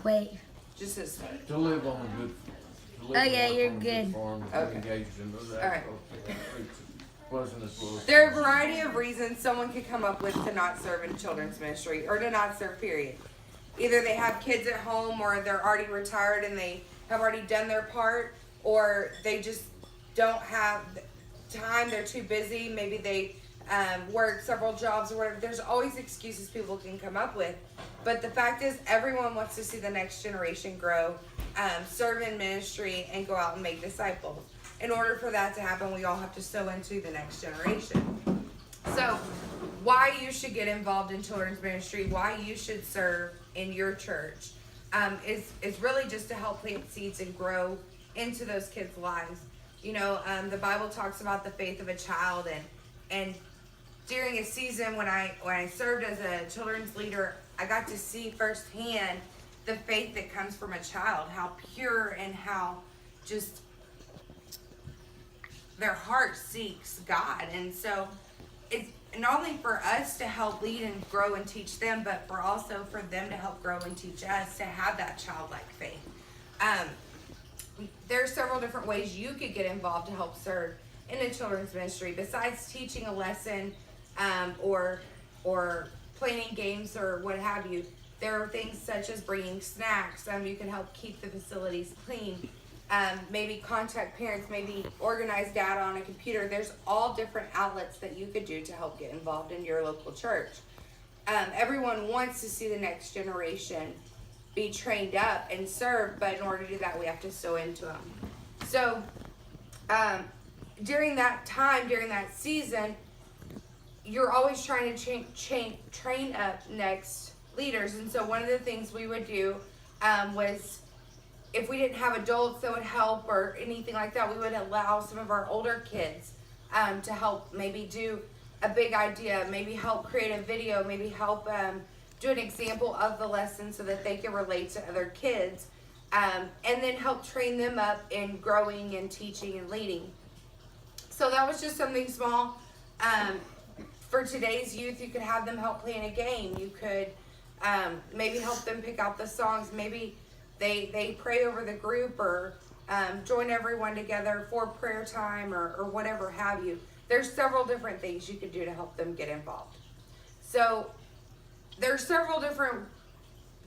Wait. Just a start. To live on a good. Oh, yeah, you're good. Farm, Okay. engaged in those All right. wasn't as well. There are a variety of reasons someone could come up with to not serve in children's ministry or to not serve, period. Either they have kids at home or they're already retired and they have already done their part, or they just don't have time, they're too busy, maybe they work several jobs or whatever. There's always excuses people can come up with. But the fact is, everyone wants to see the next generation grow, serve in ministry, and go out and make disciples. In order for that to happen, we all have to sow into the next generation. So, why you should get involved in children's ministry, why you should serve in your church, is really just to help plant seeds and grow into those kids' lives. You know, the Bible talks about the faith of a child, and during a season when I served as a children's leader, I got to see firsthand the faith that comes from a child, how pure and how just their heart seeks God. And so it's not only for us to help lead and grow and teach them, but for also for them to help grow and teach us to have that childlike faith. There are several different ways you could get involved to help serve in a children's ministry. Besides teaching a lesson or planning games or what have you, there are things such as bringing snacks. You can help keep the facilities clean. Maybe contact parents, maybe organize data on a computer. There's all different outlets that you could do to help get involved in your local church. Everyone wants to see the next generation be trained up and serve, but in order to do that, we have to sow into them. So during that time, during that season, you're always trying to train up next leaders. And so one of the things we would do was, if we didn't have adults that would help or anything like that, we would allow some of our older kids to help maybe do a big idea, maybe help create a video, maybe help do an example of the lesson so that they can relate to other kids, and then help train them up in growing and teaching and leading. So that was just something small. For today's youth, you could have them help plan a game. You could maybe help them pick out the songs. Maybe they pray over the group or join everyone together for prayer time or whatever have you. There's several different things you could do to help them get involved. So there's several different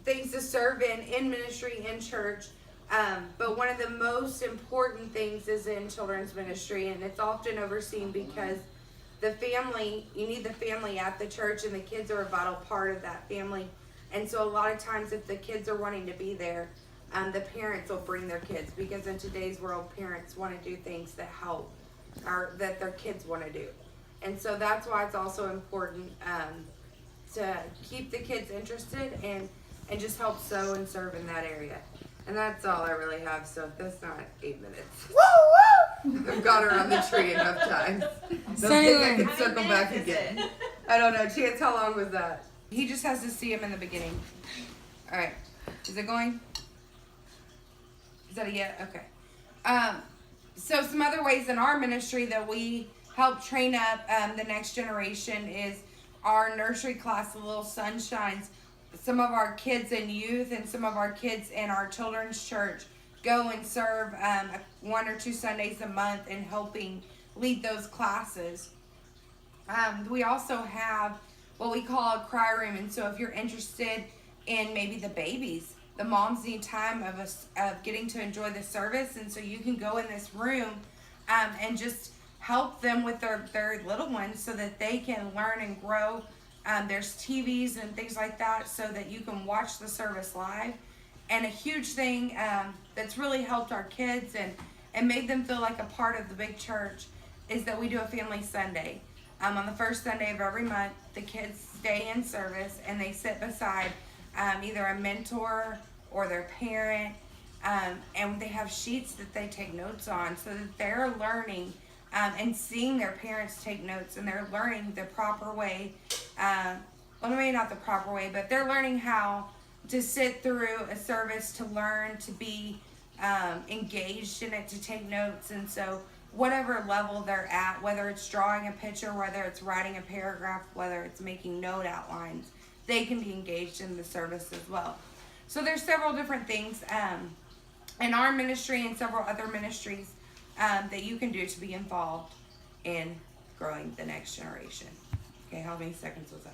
things to serve in ministry, in church. But one of the most important things is in children's ministry, and it's often overseen because the family, you need the family at the church, and the kids are a vital part of that family. And so a lot of times if the kids are wanting to be there, the parents will bring their kids, because in today's world, parents want to do things that help or that their kids want to do. And so that's why it's also important to keep the kids interested and just help sow and serve in that area. And that's all I really have, so that's not 8 minutes. Woo woo! I've got her on the tree enough times. Don't think I can circle back again. I don't know, Chance, how long was that? He just has to see him in the beginning. All right, is it going? Is that a yeah? Okay. So some other ways in our ministry that we help train up the next generation is our nursery class, the Little Sunshines. Some of our kids and youth and some of our kids in our children's church go and serve 1 or 2 Sundays a month in helping lead those classes. We also have what we call a cry room, and so if you're interested in maybe the babies, the moms need time of getting to enjoy the service, and so you can go in this room and just help them with their little ones so that they can learn and grow. There's TVs and things like that so that you can watch the service live. And a huge thing that's really helped our kids and made them feel like a part of the big church is that we do a family Sunday. On the first Sunday of every month, the kids stay in service and they sit beside either a mentor or their parent, and they have sheets that they take notes on so that they're learning and seeing their parents take notes, and they're learning the proper way. Well, maybe not the proper way, but they're learning how to sit through a service, to learn, to be engaged in it, to take notes. And so whatever level they're at, whether it's drawing a picture, whether it's writing a paragraph, whether it's making note outlines, they can be engaged in the service as well. So there's several different things in our ministry and several other ministries that you can do to be involved in growing the next generation. Okay, how many seconds was that?